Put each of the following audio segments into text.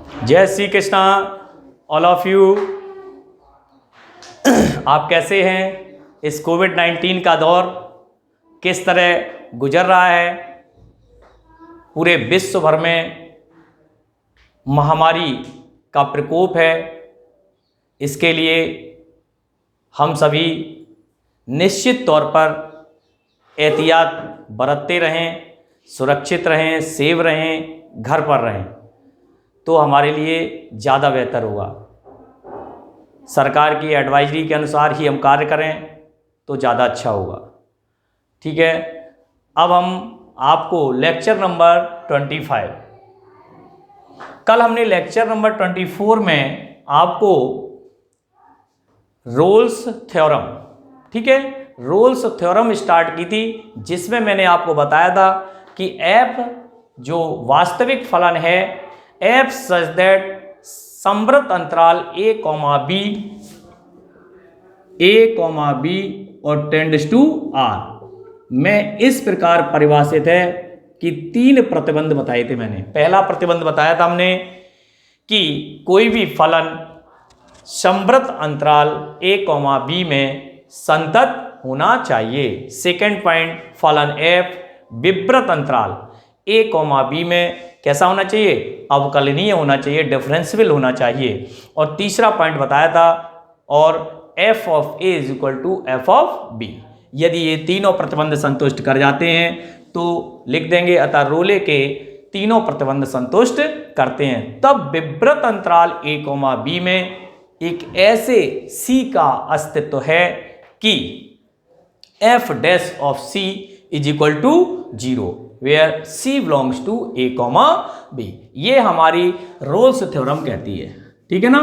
जय Shri Krishna all of you. आप कैसे हैं? इस कोविड-19 का दौर किस तरह गुजर रहा है? पूरे विश्व भर में महामारी का प्रकोप है। इसके लिए हम सभी निश्चित तौर पर एहतियात बरतते रहें, सुरक्षित रहें, सेव रहें, घर पर रहें, तो हमारे लिए ज़्यादा बेहतर होगा। सरकार की एडवाइजरी के अनुसार ही हम कार्य करें तो ज़्यादा अच्छा होगा। ठीक है, अब हम आपको लेक्चर नंबर 25, कल हमने लेक्चर नंबर 24 में आपको रोल्स थ्योरम, ठीक है, रोल्स थ्योरम स्टार्ट की थी, जिसमें मैंने आपको बताया था कि एफ जो वास्तविक फलन है, एफ सच दैट संवृत अंतराल a, b और टेंड्स टू r में इस प्रकार परिभाषित है कि 3 प्रतिबंध बताए थे मैंने। पहला प्रतिबंध बताया था हमने कि कोई भी फलन संवृत अंतराल a, b में संतत होना चाहिए। सेकेंड पॉइंट, फलन f विवृत अंतराल a, b में कैसा होना चाहिए? अवकलनीय होना चाहिए, डिफरेंशियल होना चाहिए। और तीसरा पॉइंट बताया था, और f of a is equal to f of b। यदि ये तीनों प्रतिबंध संतुष्ट कर जाते हैं तो लिख देंगे अतः रोले के तीनों प्रतिबंध संतुष्ट करते हैं। तब विवृत अंतराल a, b में एक ऐसे c का अस्तित्व है कि f dash of c is equal to 0 where c belongs to a, b। ये हमारी रोल्स थ्योरम कहती है। ठीक है ना,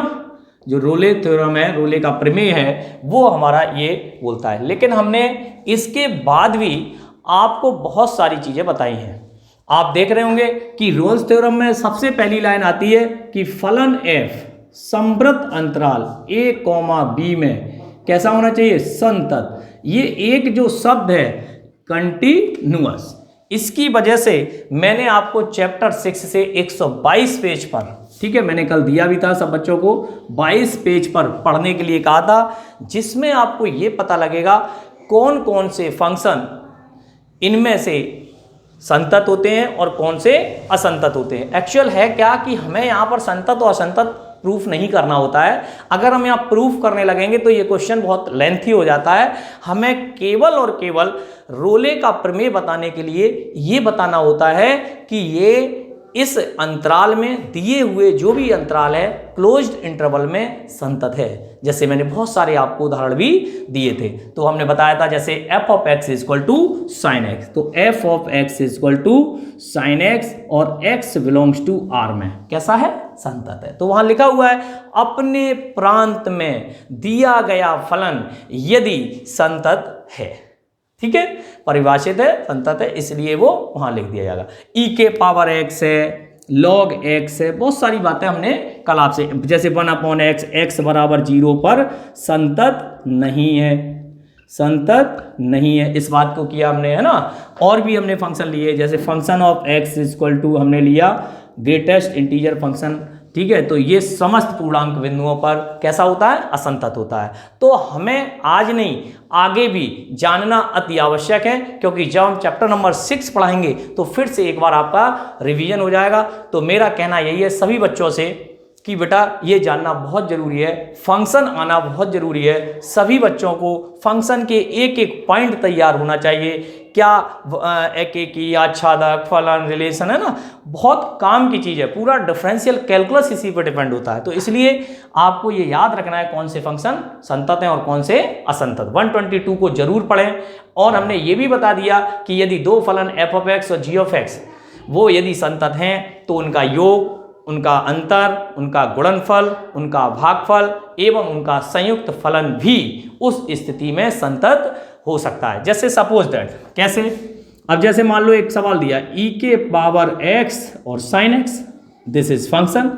जो रोले थ्योरम है, रोले का प्रमेय है, वो हमारा ये बोलता है। लेकिन हमने इसके बाद भी आपको बहुत सारी चीजें बताई हैं। आप देख रहे होंगे कि रोल्स थ्योरम में सबसे पहली लाइन आती है कि फलन f संवृत अंतराल a, b में कैसा होना चाहिए? संतत। ये एक जो शब्द है कंटिन्यूअस, इसकी वजह से मैंने आपको चैप्टर 6 से 122 पेज पर, ठीक है, मैंने कल दिया भी था सब बच्चों को, 22 पेज पर पढ़ने के लिए कहा था, जिसमें आपको ये पता लगेगा कौन कौन से फंक्शन इनमें से संतत होते हैं और कौन से असंतत होते हैं। एक्चुअल है क्या कि हमें यहाँ पर संतत और असंतत प्रूफ नहीं करना होता है। अगर हम यहाँ प्रूफ करने लगेंगे तो ये क्वेश्चन बहुत लेंथी हो जाता है। हमें केवल और केवल रोले का प्रमेय बताने के लिए ये बताना होता है कि ये इस अंतराल में दिए हुए जो भी अंतराल है क्लोज्ड इंटरवल में संतत है। जैसे मैंने बहुत सारे आपको उदाहरण भी दिए थे। तो हमने बताया था जैसे f of x is equal to sine x, तो f of x is equal to sine x और x बिलोंग्स टू r में कैसा है? संतत है। तो वहां लिखा हुआ है अपने प्रांत में दिया गया फलन यदि संतत है, ठीक है, परिभाषित है, संतत है, इसलिए वो वहां लिख दिया जाएगा। e के पावर x है, log x है, बहुत सारी बातें हमने कल आपसे, जैसे 1/x, x बराबर 0 पर संतत नहीं है, संतत नहीं है, इस बात को किया हमने, है ना। और भी हमने फंक्शन लिए, जैसे function of x is equal to हमने लिया ग्रेटेस्ट इंटीजर फंक्शन, ठीक है, तो ये समस्त पूर्णांक बिंदुओं पर कैसा होता है? असंतत होता है। तो हमें आज नहीं आगे भी जानना अति आवश्यक है, क्योंकि जब हम चैप्टर नंबर 6 पढ़ाएंगे तो फिर से एक बार आपका रिवीजन हो जाएगा। तो मेरा कहना यही है सभी बच्चों से कि बेटा ये जानना बहुत ज़रूरी है, फंक्शन आना बहुत ज़रूरी है। सभी बच्चों को फंक्शन के एक एक पॉइंट तैयार होना चाहिए, क्या एकेकी, आच्छादक, फलन, रिलेशन, है ना, बहुत काम की चीज़ है। पूरा डिफरेंशियल कैलकुलस इसी पर डिपेंड होता है। तो इसलिए आपको ये याद रखना है कौन से फंक्शन संतत हैं और कौन से असंतत। 122 को जरूर पढ़ें। और हमने ये भी बता दिया कि यदि दो फलन f ऑफ x और g ऑफ x वो यदि संतत हैं तो उनका योग, उनका अंतर, उनका गुणनफल, उनका भागफल एवं उनका संयुक्त फलन भी उस स्थिति में संतत हो सकता है। जैसे सपोज दैट, कैसे? अब जैसे मान लो एक सवाल दिया e के पावर x और sin x, this is function.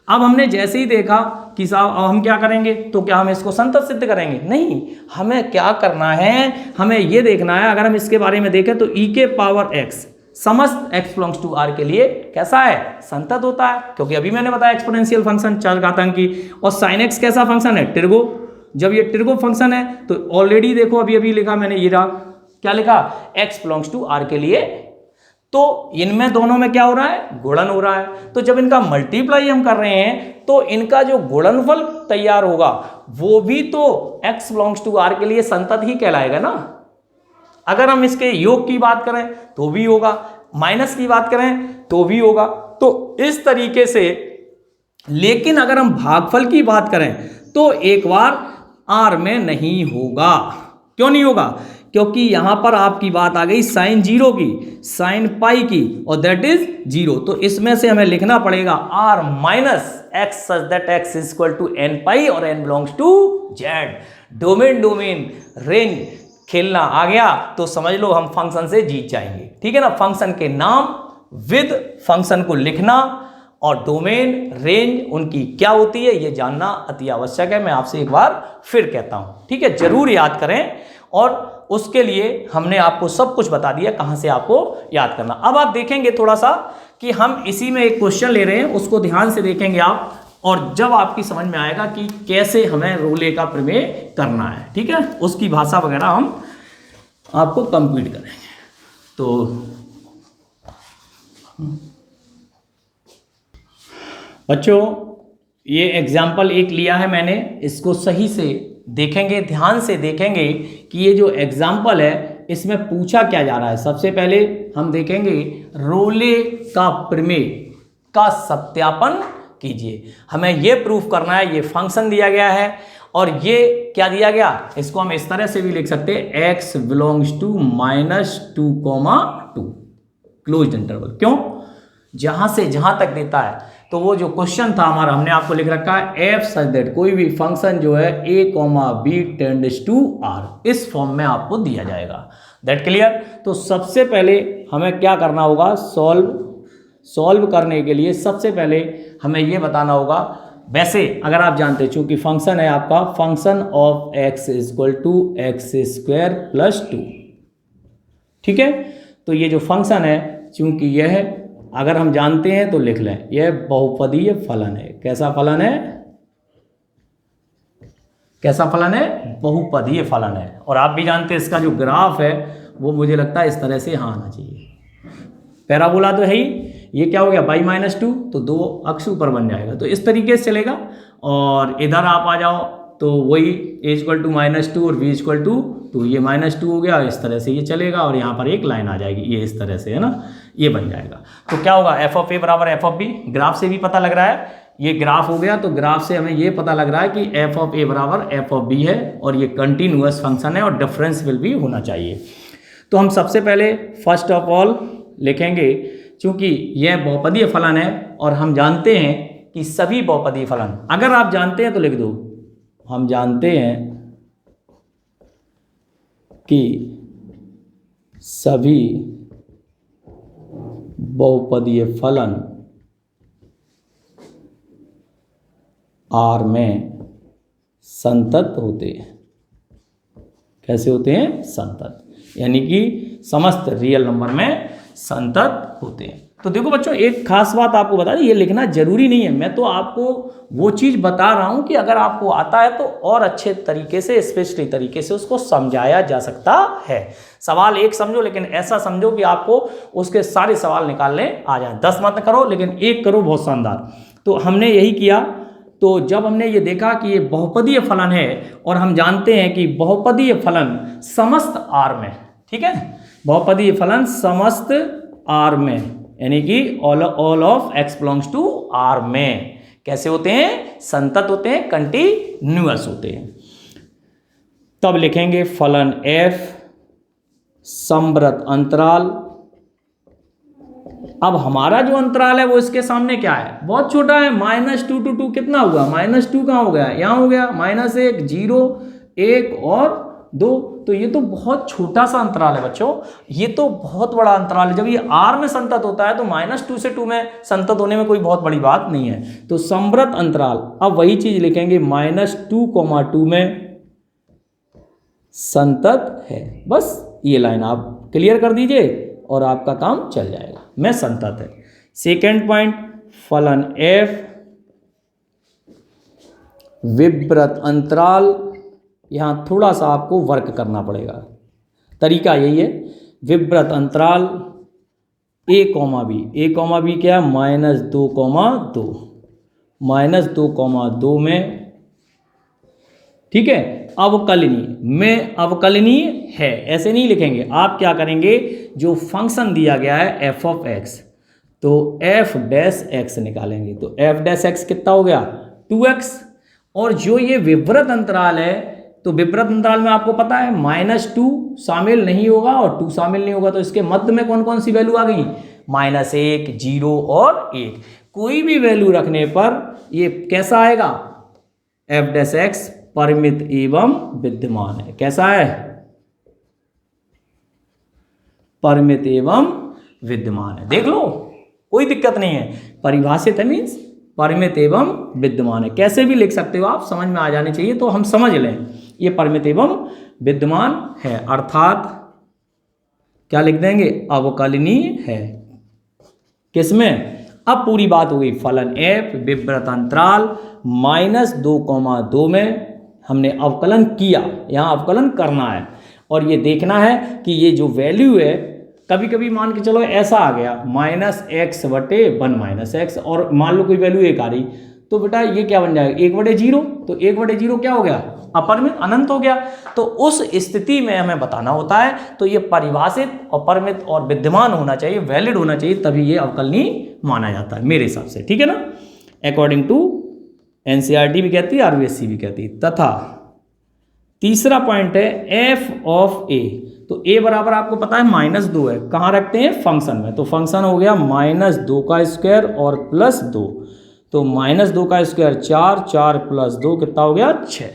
अब हमने जैसे ही देखा कि साहब हम क्या करेंगे, तो क्या हम इसको संतत सिद्ध करेंगे? नहीं, हमें क्या करना है, हमें ये देखना है, अगर हम इसके बारे में देखें तो e के पावर x समस्त x बिलोंग्स टू r के लिए कैसा है, संतत होता है, क्योंकि अभी मैंने बताया एक्सपोनेंशियल फंक्शन चरघातांकी। और sin x कैसा फंक्शन है, ट्रिगो। जब ये ट्रिगो फंक्शन है तो ऑलरेडी देखो अभी अभी लिखा मैंने, ये रहा क्या लिखा, x बिलोंग्स टू r के लिए। तो इनमें दोनों में क्या हो रहा है, गुणन हो रहा है। तो जब इनका मल्टीप्लाई हम कर रहे हैं तो इनका जो गुणनफल तैयार होगा वो भी तो x बिलोंग्स टू r के लिए संतत ही कहलाएगा ना। अगर हम इसके योग की बात करें तो भी होगा, माइनस की बात करें तो भी होगा। तो इस तरीके से, लेकिन अगर हम भागफल की बात करें तो एक बार r में नहीं होगा। क्यों नहीं होगा, क्योंकि यहां पर आपकी बात आ गई साइन जीरो की, साइन पाई की, और दैट इज जीरो। तो इसमें से हमें लिखना पड़ेगा r minus x such that x is equal to n pi और n belongs to z। Domain range खेलना आ गया तो समझ लो हम फंक्शन से जीत जाएंगे, ठीक है ना। फंक्शन के नाम विद फंक्शन को लिखना और डोमेन रेंज उनकी क्या होती है ये जानना अति आवश्यक है। मैं आपसे एक बार फिर कहता हूं, ठीक है, जरूर याद करें। और उसके लिए हमने आपको सब कुछ बता दिया कहां से आपको याद करना। अब आप देखेंगे थोड़ा सा कि हम इसी में एक क्वेश्चन ले रहे हैं, उसको ध्यान से देखेंगे आप, और जब आपकी समझ में आएगा कि कैसे हमें रोले का प्रमेय करना है, ठीक है, उसकी भाषा वगैरह हम आपको कंप्लीट करेंगे। तो बच्चों ये एग्जाम्पल एक लिया है मैंने, इसको सही से देखेंगे, ध्यान से देखेंगे कि ये जो एग्जाम्पल है इसमें पूछा क्या जा रहा है। सबसे पहले हम देखेंगे रोले का प्रमेय का सत्यापन कीजिए। हमें ये प्रूफ करना है, ये फंक्शन दिया गया है और ये क्या दिया गया, इसको हम इस तरह से भी लिख सकते हैं x belongs to -2, closed interval. क्यों, जहां से जहां तक देता है। तो वो जो क्वेश्चन था हमारा, हमने आपको लिख रखा है f सच दैट कोई भी फंक्शन जो है a, b tends to r, इस फॉर्म में आपको दिया जाएगा। That clear. तो सबसे पहले हमें क्या करना होगा, सॉल्व करने के लिए सबसे पहले हमें ये बताना होगा। वैसे अगर आप जानते, चूंकि फंक्शन है आपका function of x is equal to x² + 2, ठीक है। तो ये जो फंक्शन है, चूंकि यह अगर हम जानते हैं तो लिख लें, यह बहुपदीय फलन है। कैसा फलन है, कैसा फलन है, बहुपदीय फलन है। और आप भी जानते हैं इसका जो ग्राफ है वो मुझे लगता है इस तरह से यहाँ आना चाहिए। पैराबोला तो है ही, ये क्या हो गया y-2, तो दो अक्ष ऊपर बन जाएगा, तो इस तरीके से चलेगा। और इधर आप आ जाओ तो वही a = -2 और b = 2, तो ये -2 हो गया, इस तरह से ये चलेगा और यहाँ पर एक लाइन आ जाएगी, ये इस तरह से है ना, ये बन जाएगा। तो क्या होगा, f(a) = f(b), ग्राफ से भी पता लग रहा है, ये ग्राफ हो गया। तो ग्राफ से हमें ये पता लग रहा है कि f(a) = f(b) है और ये कंटिन्यूअस फंक्शन है और डिफरेंशियल भी होना चाहिए। तो हम सबसे पहले फर्स्ट ऑफ ऑल लिखेंगे, चूंकि यह बहुपदीय फलन है और हम जानते हैं कि सभी बहुपदीय फलन, अगर आप जानते हैं तो लिख दो, हम जानते हैं कि सभी बहुपदीय फलन R में संतत होते हैं। कैसे होते हैं, संतत, यानी कि समस्त रियल नंबर में संतत होते हैं। तो देखो बच्चों, एक खास बात आपको बता दें, ये लिखना जरूरी नहीं है, मैं तो आपको वो चीज़ बता रहा हूं कि अगर आपको आता है तो और अच्छे तरीके से, स्पेशली तरीके से उसको समझाया जा सकता है। सवाल एक समझो, लेकिन ऐसा समझो कि आपको उसके सारे सवाल निकालने आ जाए। 10 मत करो, लेकिन एक करो, बहुत शानदार। तो हमने यही किया। तो जब हमने ये देखा कि ये बहुपदीय फलन है और हम जानते हैं कि बहुपदीय फलन समस्त R में, ठीक है, बहुपदीय फलन समस्त R में, यानी कि all of x belongs to R में कैसे होते हैं, संतत होते हैं, कंटिन्यूअस होते हैं। तब लिखेंगे फलन f समवर्त अंतराल। अब हमारा जो अंतराल है वो इसके सामने क्या है, बहुत छोटा है, -2 to 2 कितना हुआ, -2 कहाँ हो गया, यहाँ हो गया, -1, 0, 1 और 2। तो ये तो बहुत छोटा सा अंतराल है बच्चों, ये तो बहुत बड़ा अंतराल है। जब ये R में संतत होता है तो -2 से 2 में संतत होने में कोई बहुत बड़ी बात नहीं है। तो समवर्त अंतराल, अब वही चीज लिखेंगे, -2, 2 में संतत है। बस ये लाइन आप क्लियर कर दीजिए और आपका काम चल जाएगा, में संतत है। सेकेंड पॉइंट, फलन f विव्रत अंतराल, यहाँ थोड़ा सा आपको वर्क करना पड़ेगा, तरीका यही है। विव्रत अंतराल a comma b, a comma b क्या है, -2,2, -2,2 में, ठीक है, अवकलनीय में, अवकलनीय है ऐसे नहीं लिखेंगे आप, क्या करेंगे, जो फंक्शन दिया गया है f ऑफ x, तो f डैश x निकालेंगे, तो f डैश x कितना हो गया, 2x। और जो ये विव्रत अंतराल है, तो विव्रत अंतराल में आपको पता है -2 शामिल नहीं होगा और 2 शामिल नहीं होगा, तो इसके मध्य में कौन कौन सी वैल्यू आ गई, -1, 0 और 1। कोई भी वैल्यू रखने पर ये कैसा आएगा, f डैश x परिमित एवं विद्यमान है। कैसा है, परिमित एवं विद्यमान है, देख लो कोई दिक्कत नहीं है, परिभाषित है मीन्स परिमित एवं विद्यमान है, कैसे भी लिख सकते हो आप, समझ में आ जाने चाहिए, तो हम समझ लें ये परिमित एवं विद्यमान है, अर्थात क्या लिख देंगे, अवकलनीय है। किसमें, अब पूरी बात हो गई, फलन f विव्रत अंतराल -2,2 में हमने अवकलन किया, यहाँ अवकलन करना है और ये देखना है कि ये जो वैल्यू है, कभी कभी मान के चलो ऐसा आ गया -x/1 -x, और मान लो कोई वैल्यू 1 आ रही, तो बेटा ये क्या बन जाएगा, 1/0, तो 1/0 क्या हो गया, अपरिमित, अनंत हो गया। तो उस स्थिति में हमें बताना होता है, तो ये परिभाषित और परिमित और विद्यमान होना चाहिए, वैलिड होना चाहिए, तभी ये अवकलनीय माना जाता है मेरे हिसाब से, ठीक है ना, अकॉर्डिंग टू NCERT भी कहती है, RBSC भी कहती है। तथा तीसरा पॉइंट है f ऑफ a, तो a बराबर आपको पता है -2 है, कहाँ रखते हैं, फंक्शन में, तो फंक्शन हो गया -2² और +2, तो -2² 4, 4 + 2 कितना हो गया, 6।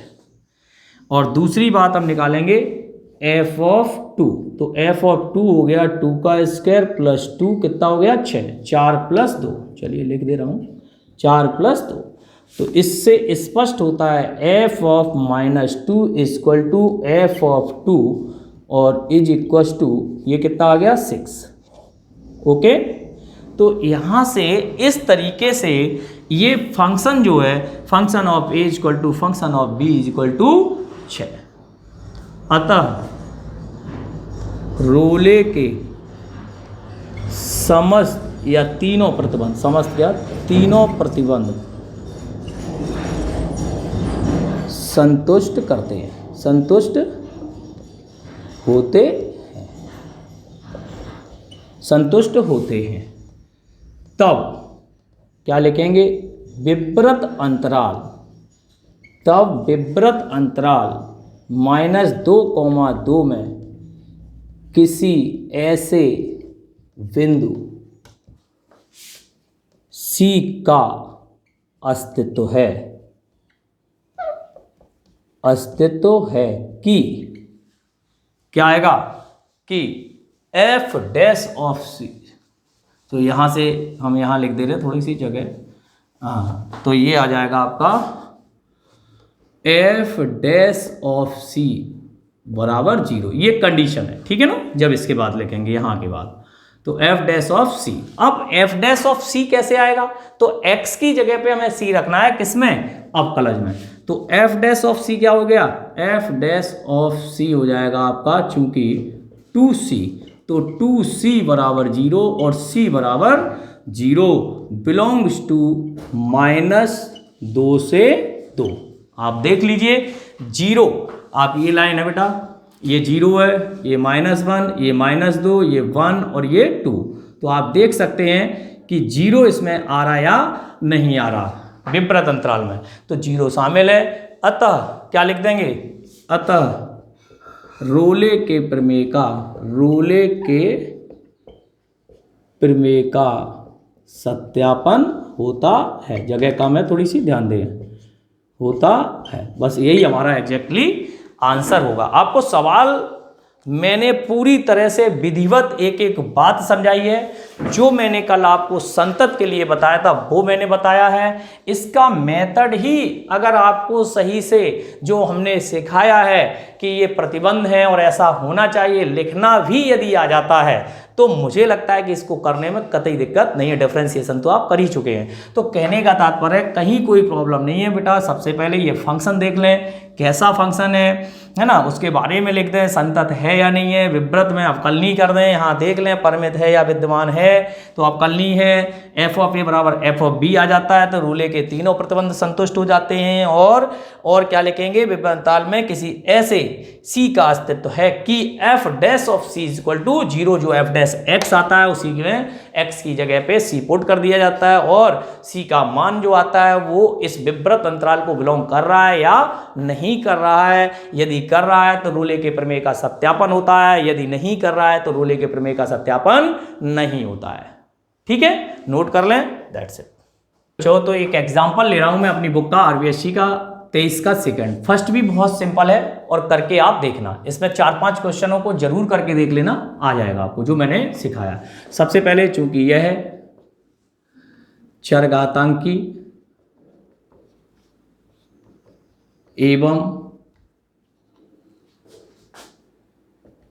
और दूसरी बात हम निकालेंगे f ऑफ 2, तो f ऑफ 2 हो गया 2² + 2 कितना हो गया, 6, 4 + 2, चलिए लिख दे रहा हूँ, 4 + 2, तो इससे स्पष्ट होता है f ऑफ -2 = f ऑफ 2 और इज इक्वल टू ये कितना आ गया, 6। ओके, तो यहाँ से इस तरीके से ये फंक्शन जो है, function of a = function of b = 6। अतः रोले के समस्त या तीनों प्रतिबंध, समस्त क्या, तीनों प्रतिबंध संतुष्ट करते हैं, संतुष्ट होते हैं, संतुष्ट होते हैं। तब क्या लिखेंगे, विव्रत अंतराल, तब विव्रत अंतराल -2,2 में किसी ऐसे बिंदु C का अस्तित्व है, अस्तित्व है कि, क्या आएगा, कि f डैश ऑफ c, तो यहाँ से हम यहाँ लिख दे रहे हैं थोड़ी सी जगह, हाँ, तो ये आ जाएगा आपका f डैश ऑफ c बराबर 0, ये कंडीशन है, ठीक है ना, जब इसके बाद लिखेंगे यहाँ के बाद, तो f डैश ऑफ c। अब f डैश ऑफ c कैसे आएगा, तो x की जगह पे हमें c रखना है, किसमें, अवकलज में, तो f डैश ऑफ c क्या हो गया, f डैश ऑफ c हो जाएगा आपका, चूंकि 2c, तो 2c बराबर 0 और c बराबर 0 बिलोंग्स टू -2 से 2। आप देख लीजिए 0, आप ये लाइन है बेटा, ये 0 है, ये -1, ये -2, ये 1 और ये 2, तो आप देख सकते हैं कि 0 इसमें आ रहा या नहीं आ रहा विव्रत अंतराल में, तो 0 शामिल है। अतः क्या लिख देंगे, अतः रोले के प्रमेय का, रोले के प्रमेय का सत्यापन होता है, जगह का मैं थोड़ी सी ध्यान दें, होता है, बस यही हमारा एग्जैक्टली आंसर होगा। आपको सवाल मैंने पूरी तरह से विधिवत एक एक बात समझाई है, जो मैंने कल आपको संतत के लिए बताया था वो मैंने बताया है। इसका मेथड ही अगर आपको सही से जो हमने सिखाया है कि ये प्रतिबंध है और ऐसा होना चाहिए, लिखना भी यदि आ जाता है, तो मुझे लगता है कि इसको करने में कतई दिक्कत नहीं है, डिफरेंशिएशन तो आप कर ही चुके हैं। तो कहने का तात्पर्य कहीं कोई प्रॉब्लम नहीं है बेटा। सबसे पहले ये फंक्शन देख लें, कैसा फंक्शन है ना, उसके बारे में लिख दें, संतत है या नहीं है, विव्रत में अवकलनी कर दें, यहाँ देख लें परिमित है या विद्यमान है, तो अवकलनी है, एफ ऑफ ए बराबर एफ ऑफ बी आ जाता है, तो रूले के तीनों प्रतिबंध संतुष्ट हो जाते हैं। और क्या लिखेंगे, विभवांतर में किसी ऐसे सी का अस्तित्व है कि f dash of c is equal to 0, जो एफ डैश एक्स आता है उसी में एक्स की जगह पे सी पुट कर दिया जाता है, और सी का मान जो आता है वो इस विव्रत अंतराल को बिलोंग कर रहा है या नहीं कर रहा है। यदि कर रहा है तो रूले के प्रमेय का सत्यापन होता है, यदि नहीं कर रहा है तो रूले के प्रमेय का सत्यापन नहीं होता है। ठीक है, नोट कर लें, दैट्स इट। तो एक एग्जांपल ले रहा हूं मैं अपनी बुक का, आरबीएससी का 23 का सेकंड। फर्स्ट भी बहुत सिंपल है और करके आप देखना, इसमें 4-5 क्वेश्चनों को जरूर करके देख लेना, आ जाएगा आपको जो मैंने सिखाया। सबसे पहले चूंकि यह है चरघातांकी एवं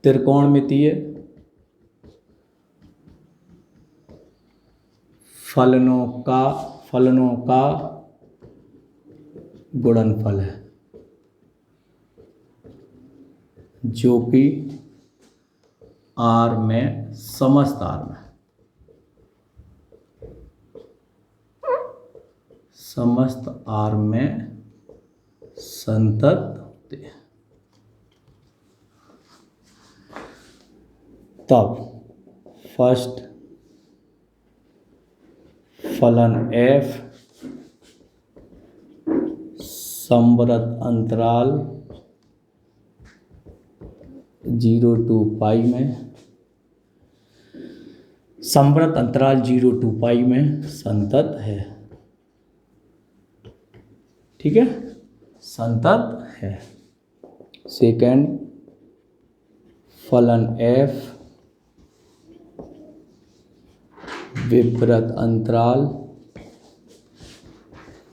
त्रिकोणमितीय फलनों का गुणनफल है, जो कि आर में, समस्त आर में, समस्त आर में संतत होते हैं। तब फर्स्ट फलन f संवृत अंतराल 0 to पाई में, संवृत अंतराल 0 to पाई में संतत है। ठीक है, संतत है। सेकंड फलन f विपरीत अंतराल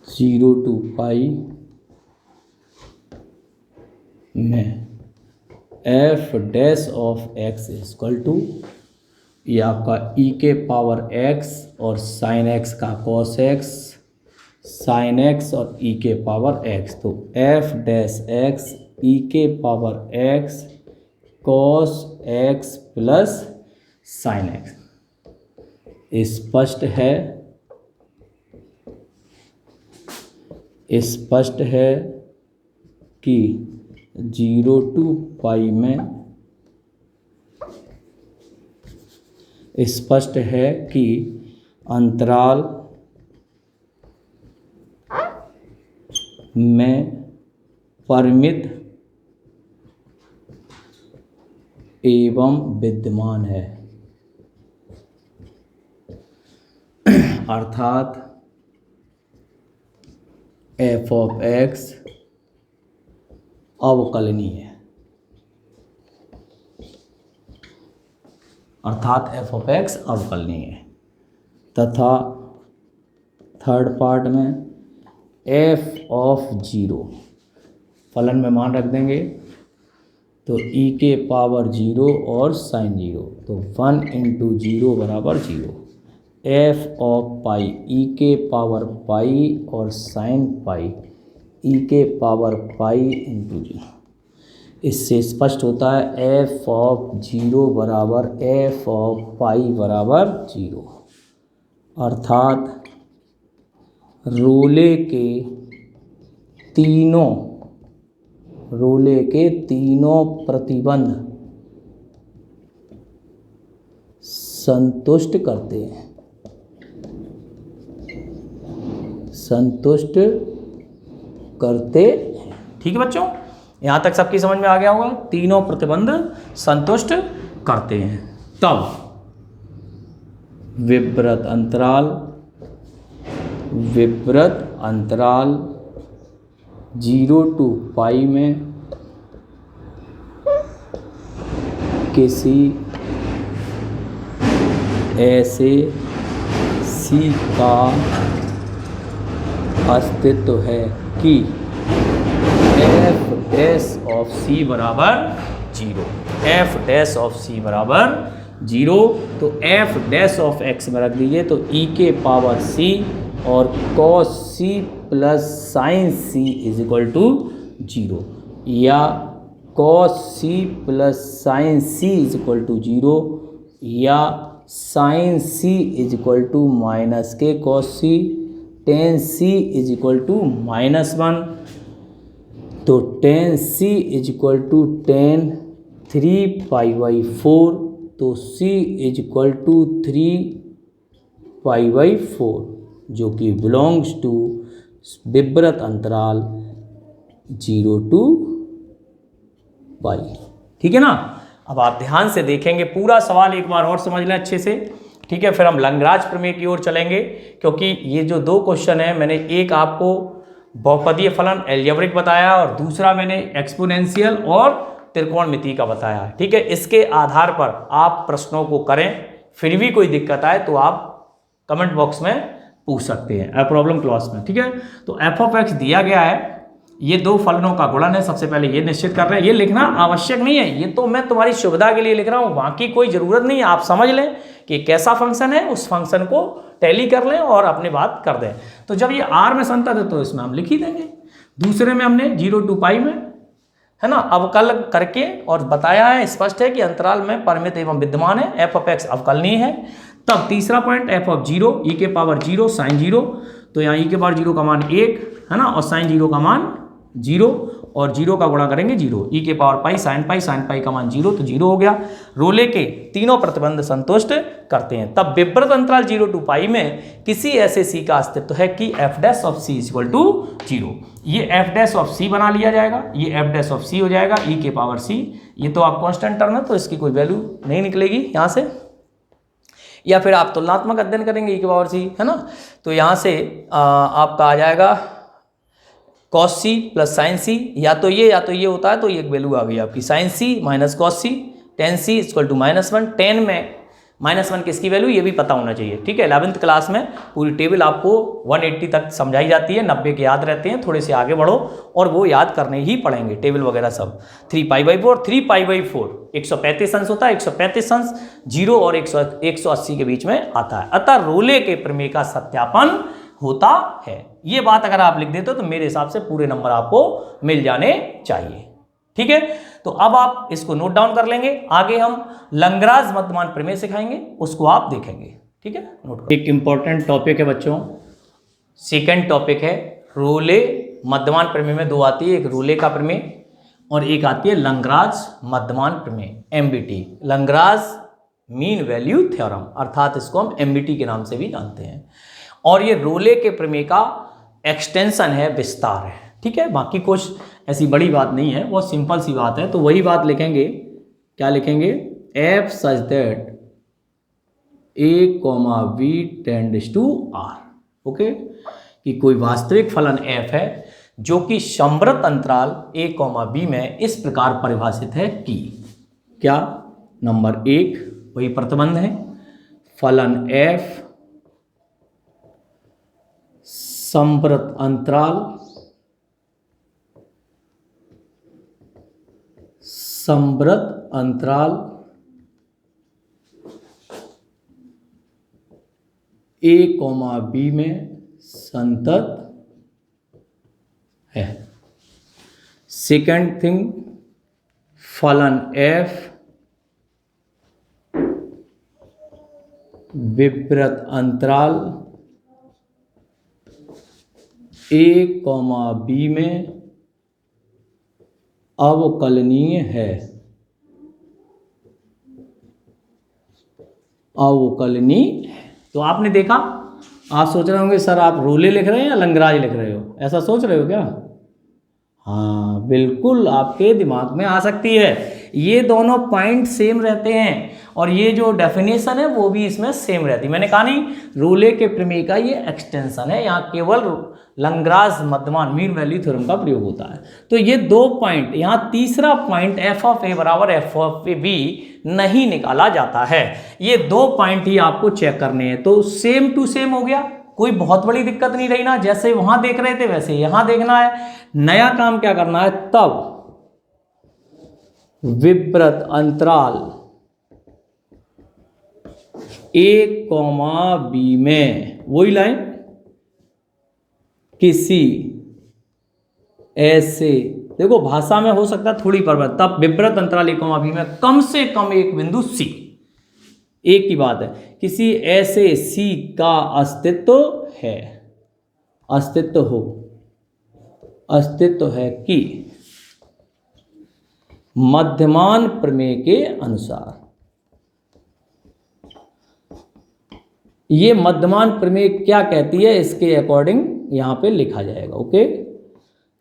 0 to पाई में f dash of x equal to, ये आपका e के पावर x और साइन x का cos x, साइन x और e के पावर x, तो f डैश x e के power x cos x plus sine x। स्पष्ट है कि 0 to पाई में, स्पष्ट है कि अंतराल में परिमित एवं विद्यमान है, अर्थात f ऑफ x अवकलनीय है, अर्थात f ऑफ x अवकलनीय है। तथा थर्ड पार्ट में f ऑफ 0 फलन में मान रख देंगे, तो e के पावर 0 और साइन 0, तो 1 into 0 बराबर 0। f ऑफ पाई e के पावर पाई और साइन पाई e के पावर पाई इंटू 0। इससे स्पष्ट होता है f ऑफ 0 बराबर f ऑफ पाई बराबर 0, अर्थात रोले के तीनों प्रतिबंध संतुष्ट करते हैं, ठीक है बच्चों, यहां तक सबकी समझ में आ गया होगा। तीनों प्रतिबंध संतुष्ट करते हैं। तब विपरीत अंतराल 0 to पाई में किसी ऐसे सी का अस्तित्व है कि f डैश ऑफ c बराबर 0, f डैश ऑफ c बराबर 0, तो एफ डैश ऑफ एक्स में रख दीजिए, तो ई के पावर सी और cos c plus sine c is equal to 0, या cos c plus sine c is equal to 0, या sine c is equal to minus k cos c, tan c is equal to -1, तो tan c is equal to tan 3π/4, तो c is equal to 3π/4, जो कि belongs to विवर्त अंतराल 0 to π। ठीक है ना। अब आप ध्यान से देखेंगे पूरा सवाल एक बार और समझ लें अच्छे से, ठीक है। फिर हम लैग्रांज प्रमेय की ओर चलेंगे, क्योंकि ये जो दो क्वेश्चन है, मैंने एक आपको बहुपदीय फलन एल्जेब्रिक बताया और दूसरा मैंने एक्सपोनेंशियल और त्रिकोणमिति का बताया, ठीक है। इसके आधार पर आप प्रश्नों को करें, फिर भी कोई दिक्कत आए तो आप कमेंट बॉक्स में पूछ सकते हैं प्रॉब्लम क्लास में, ठीक है। तो एफ ऑफ एक्स दिया गया है, ये दो फलनों का गुणन है। सबसे पहले ये निश्चित कर रहे हैं, ये लिखना आवश्यक नहीं है, ये तो मैं तुम्हारी सुविधा के लिए लिख रहा हूँ, बाकी कोई ज़रूरत नहीं है। आप समझ लें कि कैसा फंक्शन है, उस फंक्शन को टैली कर लें और अपनी बात कर दें। तो जब ये आर में संतत है तो इसमें हम लिख ही देंगे। दूसरे में हमने 0 to π में, है ना, अवकल करके और बताया है, स्पष्ट है कि अंतराल में परिमित एवं विद्यमान है, एफ ऑफ एक्स अवकलनीय है। तब तीसरा पॉइंट एफ ऑफ 0 ई के पावर 0 साइन 0, तो यहाँ ई के पावर 0 का मान 1 है ना, और साइन 0 का मान 0, और 0 का गुणा करेंगे 0, ई के पावर पाई साइन पाई का मान 0, तो 0 हो गया। रोले के तीनों प्रतिबंध संतुष्ट करते हैं। तब विवर्त अंतराल 0 to π में किसी ऐसे सी का अस्तित्व है कि f dash of c equal to 0। ये एफ डैश ऑफ सी बना लिया जाएगा, ये एफ डैश ऑफ सी हो जाएगा ई के पावर सी। ये तो आप कांस्टेंट टर्म है तो इसकी कोई वैल्यू नहीं निकलेगी यहाँ से, या फिर आप तुलनात्मक अध्ययन करेंगे ई के पावर सी, है ना। तो यहाँ से आपका आ जाएगा कॉस सी प्लस साइन सी, या तो ये होता है, तो ये एक वैल्यू आ गई आपकी sine c minus cos c, tan c equal to -1। 10 में -1 किसकी वैल्यू, ये भी पता होना चाहिए, ठीक है। 11th क्लास में पूरी टेबल आपको 180 तक समझाई जाती है, 90 के याद रहते हैं, थोड़े से आगे बढ़ो और वो याद करने ही पड़ेंगे टेबल वगैरह सब। 3π/4 3π/4 135 अंश होता है, 135 अंश 0 और 180 के बीच में आता है। अतः रोले के प्रमेय का सत्यापन होता है। ये बात अगर आप लिख देते हो तो मेरे हिसाब से पूरे नंबर आपको मिल जाने चाहिए, ठीक है। तो अब आप इसको नोट डाउन कर लेंगे, आगे हम लैग्रांज मध्यमान प्रमेय सिखाएंगे, उसको आप देखेंगे, ठीक है। नोट। एक इंपॉर्टेंट टॉपिक है बच्चों, सेकंड टॉपिक है रोले मध्यमान प्रमेय में दो आती है, एक रोले का प्रमेय और एक आती है लैग्रांज मध्यमान प्रमेय, MBT, Lagrange mean value theorem, अर्थात इसको हम एमबीटी के नाम से भी जानते हैं। और ये रोले के प्रमेय का एक्सटेंशन है, विस्तार है, ठीक है। बाकी कुछ ऐसी बड़ी बात नहीं है, बहुत सिंपल सी बात है। तो वही बात लिखेंगे, क्या लिखेंगे, f such that a comma b tends to R, okay, कि कोई वास्तविक फलन एफ है जो कि संवृत अंतराल ए कॉमा बी में इस प्रकार परिभाषित है कि, क्या, नंबर 1 वही प्रतिबंध है, फलन एफ संवृत अंतराल ए कॉमा बी में संतत है। सेकंड थिंग, फलन एफ विवर्त अंतराल ए कॉमा बी में अवकलनीय है, अवकलनीय है। तो आपने देखा, आप सोच रहे होंगे सर आप रोले लिख रहे हैं या लैग्रांज लिख रहे हो, ऐसा सोच रहे हो क्या? हाँ बिल्कुल, आपके दिमाग में आ सकती है। ये दोनों पॉइंट सेम रहते हैं और ये जो डेफिनेशन है वो भी इसमें सेम रहती है। मैंने कहा नहीं, रोले के प्रमेय का ये एक्सटेंशन है, यहाँ केवल लैग्रांज मध्यमान मीन वैल्यू थ्योरम का प्रयोग होता है। तो ये दो पॉइंट, यहाँ तीसरा पॉइंट एफ ऑफ ए बराबर एफ ऑफ बी नहीं निकाला जाता है। ये दो पॉइंट ही आपको चेक करने हैं, तो सेम टू सेम हो गया, कोई बहुत बड़ी दिक्कत नहीं रही ना। जैसे वहां देख रहे थे वैसे यहां देखना है। नया काम क्या करना है, तब विवर्त अंतराल ए कॉमा बी में, वही लाइन, किसी ऐसे, देखो भाषा में हो सकता है थोड़ी परिवर्तन, तब विवृत अंतराल ए कॉमा बी में कम से कम एक बिंदु सी, एक की बात है, किसी ऐसे सी का अस्तित्व है, अस्तित्व है कि मध्यमान प्रमेय के अनुसार, ये मध्यमान प्रमेय क्या कहती है इसके अकॉर्डिंग यहां पे लिखा जाएगा। ओके,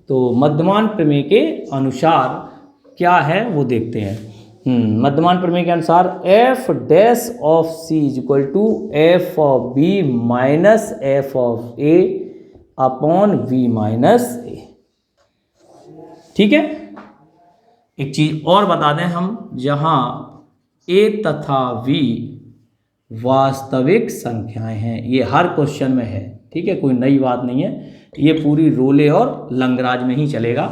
तो मध्यमान प्रमेय के अनुसार क्या है वो देखते हैं। मध्यमान प्रमेय के अनुसार f dash of c is equal to f of b minus f of a upon v minus a. ठीक है, एक चीज और बता दें हम, जहां ए तथा वी वास्तविक संख्याएं हैं, ये हर क्वेश्चन में है। ठीक है, कोई नई बात नहीं है, ये पूरी रोले और लंगराज में ही चलेगा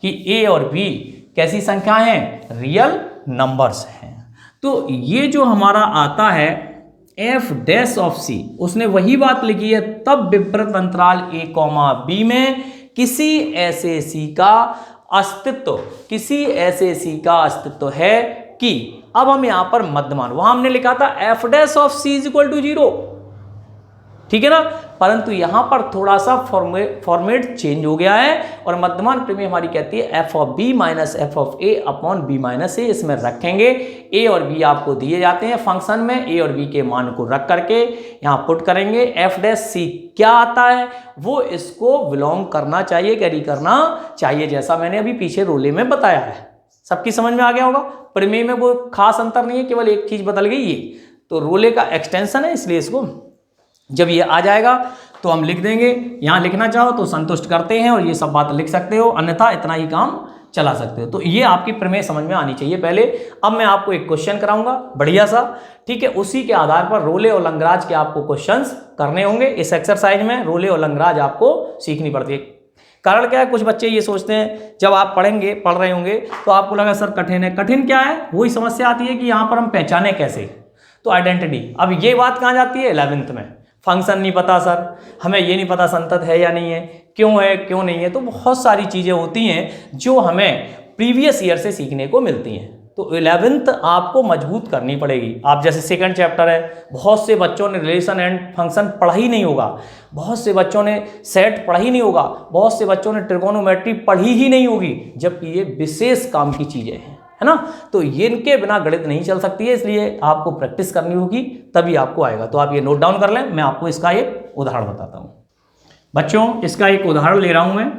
कि ए और बी कैसी संख्याएं हैं, रियल नंबर्स हैं। तो ये जो हमारा आता है एफ डैश ऑफ सी, उसने वही बात लिखी है, तब विवृत अंतराल ए कॉमा बी में किसी ऐसे सी का अस्तित्व है कि, अब हम यहां पर मध्यमान, वहां हमने लिखा था f dash of c is equal to 0, ठीक है ना, परंतु यहां पर थोड़ा सा फॉर्मेट चेंज हो गया है और मध्यमान प्रमेय हमारी कहती है f of b minus f of a upon b minus a. इसमें रखेंगे ए और बी आपको दिए जाते हैं फंक्शन में, ए और बी के मान को रख करके यहां पुट करेंगे। एफ डैश सी क्या आता है, वो इसको बिलोंग करना चाहिए, कैरी करना चाहिए, जैसा मैंने अभी पीछे रोले में बताया है। सबकी समझ में आ गया होगा, प्रमेय में कोई खास अंतर नहीं है, केवल एक चीज बदल गई, ये तो रोले का एक्सटेंशन है, इसलिए इसको जब ये आ जाएगा तो हम लिख देंगे। यहां लिखना चाहो तो संतुष्ट करते हैं और ये सब बात लिख सकते हो, अन्यथा इतना ही काम चला सकते हो। तो ये आपकी प्रमेय समझ में आनी चाहिए पहले। अब मैं आपको एक क्वेश्चन कराऊंगा बढ़िया सा, ठीक है, उसी के आधार पर रोले और लंगराज के आपको क्वेश्चंस करने होंगे। इस एक्सरसाइज में रोले और लंगराज आपको सीखनी पड़ती है। कारण क्या है, कुछ बच्चे ये सोचते हैं जब आप पढ़ रहे होंगे तो आपको लगा सर कठिन है। कठिन क्या है, वही समस्या आती है कि यहाँ पर हम पहचाने कैसे, तो आइडेंटिटी। अब ये बात कहाँ जाती है, 11th में। फंक्शन नहीं पता सर, हमें ये नहीं पता संतत है या नहीं है, क्यों है क्यों नहीं है, तो बहुत सारी चीज़ें होती हैं जो हमें प्रीवियस ईयर से सीखने को मिलती हैं। तो 11th आपको मजबूत करनी पड़ेगी। आप जैसे सेकंड चैप्टर है, बहुत से बच्चों ने रिलेशन एंड फंक्शन पढ़ा ही नहीं होगा, बहुत से बच्चों ने सेट पढ़ा ही नहीं होगा, बहुत से बच्चों ने ट्रिगोनोमेट्री पढ़ी ही नहीं होगी, जबकि ये विशेष काम की चीज़ें हैं, है ना। तो ये इनके बिना गणित नहीं चल सकती है, इसलिए आपको प्रैक्टिस करनी होगी, तभी आपको आएगा। तो आप ये नोट डाउन कर लें, मैं आपको इसका एक उदाहरण बताता हूँ बच्चों। इसका एक उदाहरण ले रहा हूँ मैं,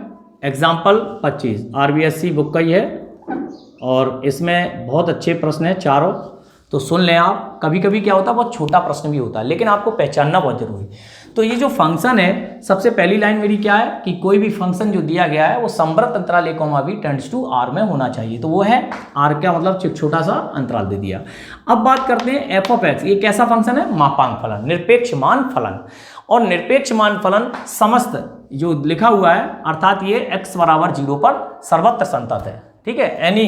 एग्जाम्पल 25 RBSC बुक का ही है और इसमें बहुत अच्छे प्रश्न हैं चारों, तो सुन लें आप। कभी कभी क्या होता है, बहुत छोटा प्रश्न भी होता है, लेकिन आपको पहचानना बहुत जरूरी। तो ये जो फंक्शन है, सबसे पहली लाइन मेरी क्या है कि कोई भी फंक्शन जो दिया गया है वो संवृत अंतराल a, b tends to r में होना चाहिए। तो वो है r का मतलब छोटा सा अंतराल दे दिया। अब बात करते हैं f ऑफ x। ये कैसा फंक्शन है, मापांक फलन, निरपेक्ष मान फलन। और निरपेक्ष मान फलन समस्त जो लिखा हुआ है, अर्थात ये x बराबर 0 पर सर्वत्र संतत है, ठीक है, एनी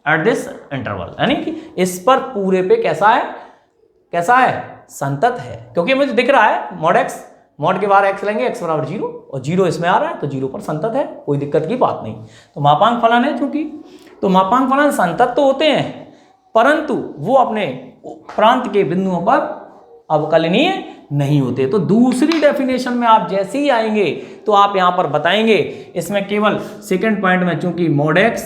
एट दिस इंटरवल, यानी कि इस पर पूरे पे कैसा है संतत है, क्योंकि मुझे दिख रहा है मॉड x, मॉड के बाहर x लेंगे, x बराबर 0 और 0 इसमें आ रहा है, तो 0 पर संतत है, कोई दिक्कत की बात नहीं। तो मापांक फलन है चूंकि, तो मापांक फलन संतत तो होते हैं, परंतु वो अपने प्रांत के बिंदुओं पर अवकलनीय नहीं होते। तो दूसरी डेफिनेशन में आप जैसे ही आएंगे तो आप यहां पर बताएंगे, इसमें केवल सेकेंड पॉइंट में चूंकि मॉड x,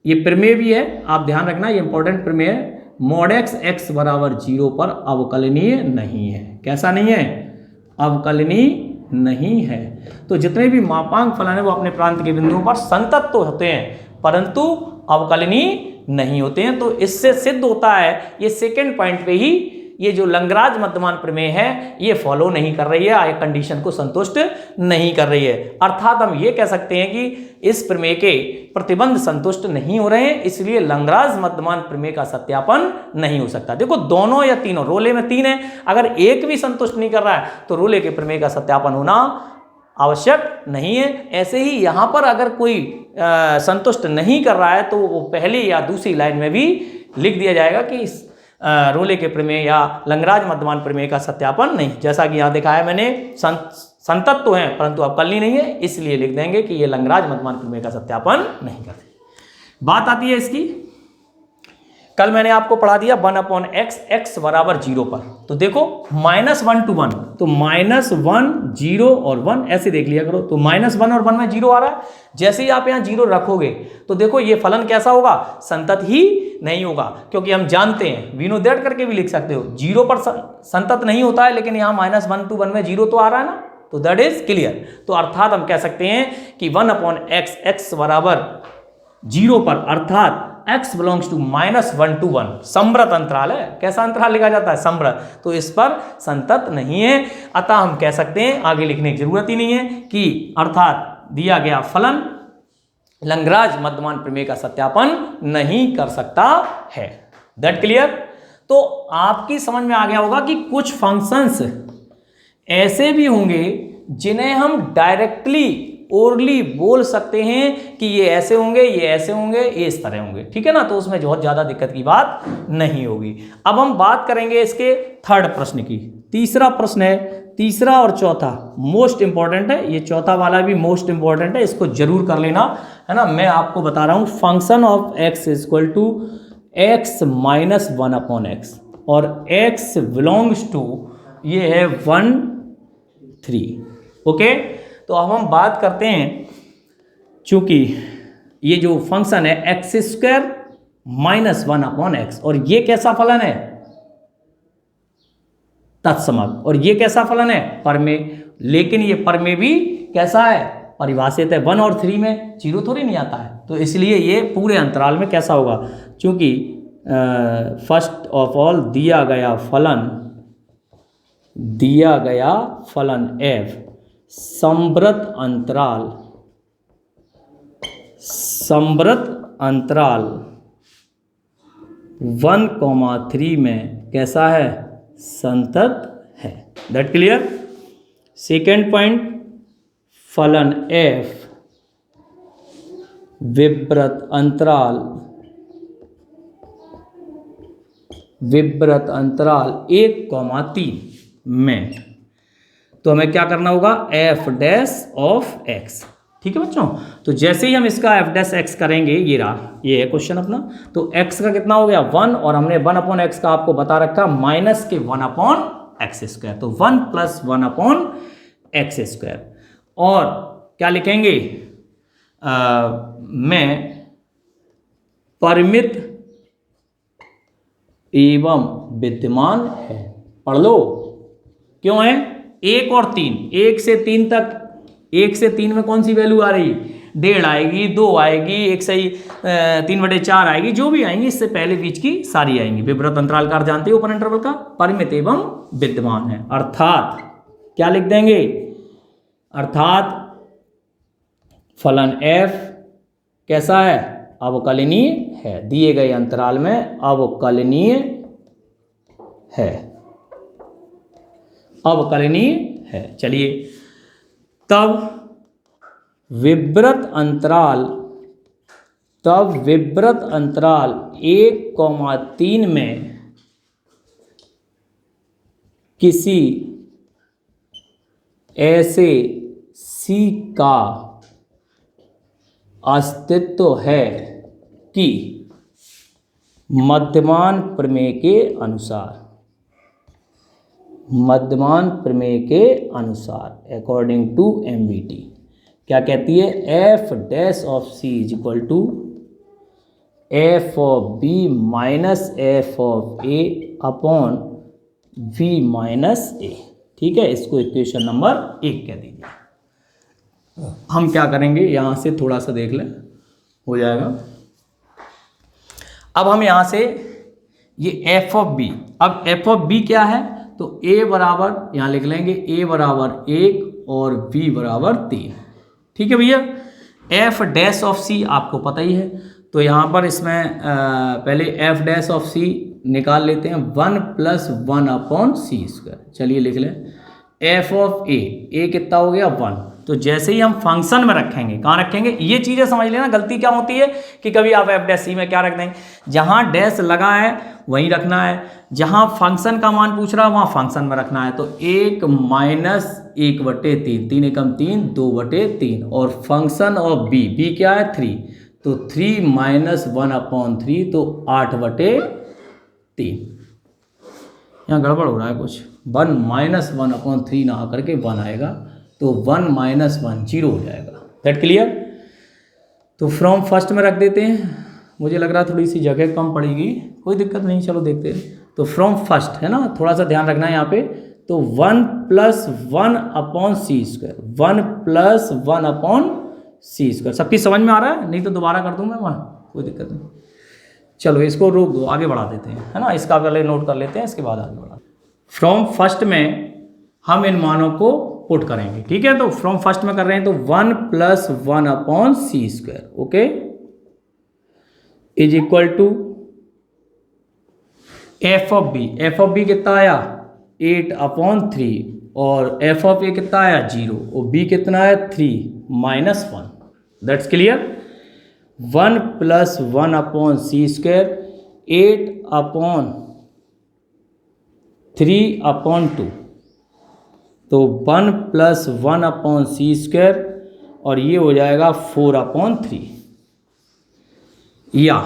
ये प्रमेय भी है, आप ध्यान रखना, ये इंपॉर्टेंट प्रमेय है, मॉड x बराबर 0 पर अवकलनीय नहीं है। कैसा नहीं है, अवकलनीय नहीं है। तो जितने भी मापांक फलन है वो अपने प्रांत के बिंदुओं पर संतत तो होते हैं, परंतु अवकलनीय नहीं होते हैं। तो इससे सिद्ध होता है, ये सेकेंड पॉइंट पे ही ये जो लंगराज मध्यमान प्रमेय है ये फॉलो नहीं कर रही है, कंडीशन को संतुष्ट नहीं कर रही है। अर्थात हम ये कह सकते हैं कि इस प्रमेय के प्रतिबंध संतुष्ट नहीं हो रहे हैं, इसलिए लंगराज मध्यमान प्रमेय का सत्यापन नहीं हो सकता। देखो दोनों या तीनों, रोले में 3 है, अगर एक भी संतुष्ट नहीं कर रहा है तो रोले के प्रमेय का सत्यापन होना आवश्यक नहीं है। ऐसे ही यहां पर अगर कोई संतुष्ट नहीं कर रहा है तो वो पहली या दूसरी लाइन में भी लिख दिया जाएगा कि रोले के प्रमेय या लंगराज मध्यमान प्रमेय का सत्यापन नहीं। जैसा कि यहाँ दिखाया मैंने, संतत तो है परंतु अवकलनीय नहीं है, इसलिए लिख देंगे कि ये लंगराज मध्यमान प्रमेय का सत्यापन नहीं करते। बात आती है इसकी, कल मैंने आपको पढ़ा दिया 1/x x बराबर 0 पर। तो देखो -1 to 1, तो -1 0 और 1 ऐसे देख लिया करो। तो -1 और 1 में 0 आ रहा है, जैसे ही आप यहाँ 0 रखोगे तो देखो ये फलन कैसा होगा, संतत ही नहीं होगा, क्योंकि हम जानते हैं, वी नो दैट करके भी लिख सकते हो, 0 पर संतत नहीं होता है, लेकिन यहाँ -1 to 1 में 0 तो आ रहा है ना, तो दैट इज क्लियर। तो अर्थात हम कह सकते हैं कि 1/x x बराबर 0 पर, अर्थात x belongs to -1 to 1, Samrut अंतराल है। कैसा अंतराल लिखा जाता है, समृत, तो इस पर संतत नहीं है। अतः हम कह सकते हैं, आगे लिखने की जरूरत ही नहीं है, कि अर्थात दिया गया फलन लंगराज मध्यमान प्रमेय का सत्यापन नहीं कर सकता है। That clear. तो आपकी समझ में आ गया होगा कि कुछ फंक्शंस ऐसे भी होंगे जिन्हें हम डायरेक्टली ओरली बोल सकते हैं कि ये ऐसे होंगे, ये ऐसे होंगे, ये इस तरह होंगे, ठीक है ना, तो उसमें बहुत ज़्यादा दिक्कत की बात नहीं होगी। अब हम बात करेंगे इसके थर्ड प्रश्न की। तीसरा प्रश्न है, तीसरा और चौथा मोस्ट इंपॉर्टेंट है, ये चौथा वाला भी मोस्ट इंपॉर्टेंट है, इसको जरूर कर लेना, है ना। मैं आपको बता रहा हूँ, function of x equal to x - 1/x और x बिलोंग्स टू, ये है 1 3, ओके। तो अब हम बात करते हैं, चूंकि ये जो फंक्शन है x² - 1/x, और ये कैसा फलन है, तत्समक, और ये कैसा फलन है, परमेय। लेकिन ये परमेय भी कैसा है, परिभाषित है, 1 और 3 में 0 थोड़ी नहीं आता है, तो इसलिए ये पूरे अंतराल में कैसा होगा, चूंकि फर्स्ट ऑफ ऑल दिया गया फलन f समृत अंतराल 1,3 में कैसा है, संतत है। That clear. सेकेंड पॉइंट, फलन f विव्रत अंतराल 1,3 में, तो हमें क्या करना होगा, f' ठीक है बच्चों। तो जैसे ही हम इसका f' करेंगे, ये है क्वेश्चन अपना, तो x का कितना हो गया 1, और हमने 1/x का आपको बता रखा -1/x², तो 1 + 1/x²। और क्या लिखेंगे, मैं परिमित एवं विद्यमान है, पढ़ लो, क्यों है, 1 और 3, 1 से 3 तक, 1 से 3 में कौन सी वैल्यू आ रही, 1.5 आएगी, 2 आएगी, 1 सही 3/4 आएगी, जो भी आएंगी इससे पहले बीच की सारी आएंगी। विव्रत अंतराल का जानते हो, ओपन इंटरवल का, परिमित एवं विद्यमान है, अर्थात क्या लिख देंगे, अर्थात फलन f कैसा है, अवकलनीय है, दिए गए अंतराल में अवकलनीय है, अवकलनीय है। चलिए, तब विव्रत अंतराल 1,3 में किसी ऐसे c का अस्तित्व है कि मध्यमान प्रमेय के अनुसार अकॉर्डिंग टू MBT क्या कहती है, f' of c is equal to f of b minus f of a upon v minus a। ठीक है, इसको इक्वेशन नंबर 1 कह दीजिए। हम क्या करेंगे, यहाँ से थोड़ा सा देख लें, हो जाएगा। अब हम यहाँ से ये f ऑफ b, अब f ऑफ b क्या है, तो a बराबर यहाँ लिख लेंगे a बराबर 1 और b बराबर 3। ठीक है भैया, f डैश ऑफ c आपको पता ही है, तो यहाँ पर इसमें पहले f डैश ऑफ c निकाल लेते हैं, 1 + 1 अपॉन c²। चलिए लिख लें f ऑफ a कितना हो गया 1, तो जैसे ही हम फंक्शन में रखेंगे, कहाँ रखेंगे, ये चीज़ें समझ लेना। गलती क्या होती है कि कभी आप एफ डैश सी में क्या रख देंगे, जहाँ डैश लगा है वहीं रखना है, जहाँ फंक्शन का मान पूछ रहा है वहाँ फंक्शन में रखना है। तो 1 माइनस 1/3, 3 एकम 3, 2/3, और फंक्शन ऑफ बी क्या है 3, तो 3 माइनस 1/3, तो 8/3। यहाँ गड़बड़ हो रहा है कुछ, 1 माइनस 1/3 ना आकर के 1 आएगा, तो 1 माइनस 1 0 हो जाएगा। That clear. तो फ्रॉम फर्स्ट में रख देते हैं, मुझे लग रहा है थोड़ी सी जगह कम पड़ेगी, कोई दिक्कत नहीं, चलो देखते हैं। तो फ्रॉम फर्स्ट है ना, थोड़ा सा ध्यान रखना है यहाँ पे। तो 1 + 1/c², 1 + 1/c²। सबकी समझ में आ रहा है, नहीं तो दोबारा कर दूँ मैं वहाँ, कोई दिक्कत नहीं। चलो इसको रोक दो, आगे बढ़ा देते हैं, है ना, इसका पहले नोट कर लेते हैं, इसके बाद आगे बढ़ा। फ्रॉम फर्स्ट में हम इन मानों को पुट करेंगे, ठीक है। तो फ्रॉम फर्स्ट में कर रहे हैं, तो 1 + 1/c², okay, is equal to f of b कितना आया 8/3, और एफ ऑफ ए कितना आया 0, और बी कितना है 3 माइनस 1। That's clear. 1 + 1/c², 8/3/2, तो 1 + 1/c², और ये हो जाएगा 4/3, या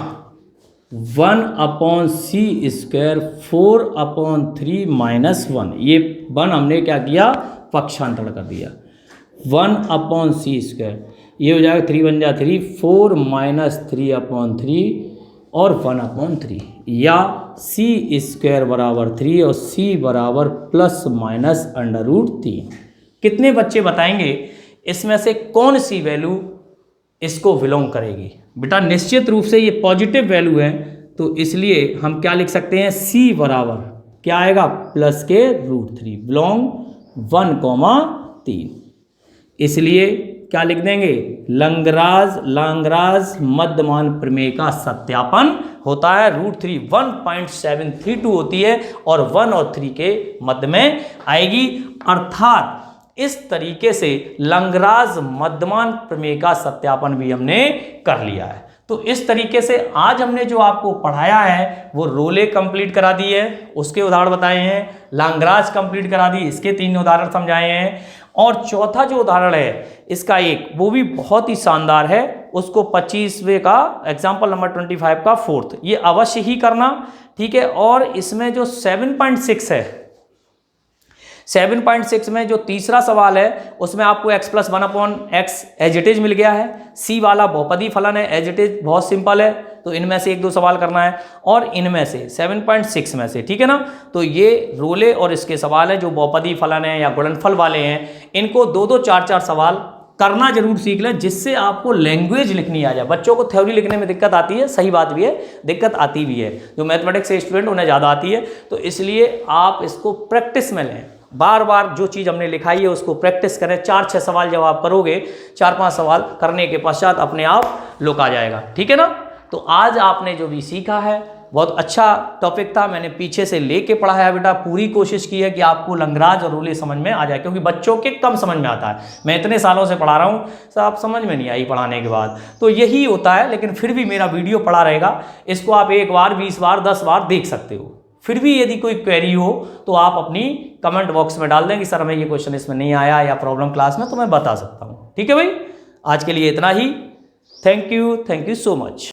1/c², 4/3 माइनस 1, ये 1 हमने क्या किया, पक्षांतर कर दिया। 1/c², ये हो जाएगा 3 × 3, 4 माइनस 3/3, और 1/3, या c² बराबर 3 और c बराबर ±√3। कितने बच्चे बताएंगे इसमें से कौन सी वैल्यू इसको बिलोंग करेगी। बेटा निश्चित रूप से ये पॉजिटिव वैल्यू है, तो इसलिए हम क्या लिख सकते हैं, c बराबर क्या आएगा +√3, बिलोंग 1,3। इसलिए क्या लिख देंगे, लाग्रांज मध्यमान प्रमेय का सत्यापन होता है। √3 1.732 होती है, और 1 और 3 के मध्य में आएगी। अर्थात इस तरीके से लाग्रांज मध्यमान प्रमेय का सत्यापन भी हमने कर लिया है। तो इस तरीके से आज हमने जो आपको पढ़ाया है वो रोले कंप्लीट करा दी है, उसके उदाहरण बताए हैं, लाग्रांज कंप्लीट करा दी, इसके 3 उदाहरण समझाए हैं, और चौथा जो उदाहरण है इसका एक, वो भी बहुत ही शानदार है, उसको 25वें का एग्जाम्पल नंबर 25 का 4th, ये अवश्य ही करना, ठीक है। और इसमें जो 7.6 है, 7.6 में जो तीसरा सवाल है उसमें आपको x + 1/x as it is मिल गया है। सी वाला बहुपदी फलन है, एज इट इज बहुत सिंपल है, तो इनमें से 1-2 सवाल करना है, और इनमें से 7.6 में से, ठीक है ना। तो ये रोले और इसके सवाल है जो बहुपदी फलन है या गुणनफल वाले हैं, इनको 2-2, 4-4 सवाल करना जरूर सीख लें, जिससे आपको लैंग्वेज लिखनी आ जाए। बच्चों को थ्योरी लिखने में दिक्कत आती है, सही बात भी है, दिक्कत आती भी है, जो मैथमेटिक्स से स्टूडेंट उन्हें ज़्यादा आती है, तो इसलिए आप इसको प्रैक्टिस में लें। बार बार जो चीज़ हमने लिखाई है उसको प्रैक्टिस करें। 4-6 सवाल जब आप करोगे, 4-5 सवाल करने के पश्चात अपने आप लुक आ जाएगा, ठीक है ना। तो आज आपने जो भी सीखा है बहुत अच्छा टॉपिक था, मैंने पीछे से लेके पढ़ाया बेटा, पूरी कोशिश की है कि आपको लाग्रांज और रोले समझ में आ जाए, क्योंकि बच्चों के कम समझ में आता है। मैं इतने सालों से पढ़ा रहा हूँ, सब समझ में नहीं आई पढ़ाने के बाद, तो यही होता है। लेकिन फिर भी मेरा वीडियो पड़ा रहेगा, इसको आप 1 बार, 20 बार, 10 बार देख सकते हो। फिर भी यदि कोई क्वेरी हो तो आप अपनी कमेंट बॉक्स में डाल दें कि सर हमें ये क्वेश्चन इसमें नहीं आया या प्रॉब्लम क्लास में, तो मैं बता सकता हूँ, ठीक है भाई। आज के लिए इतना ही, थैंक यू सो मच।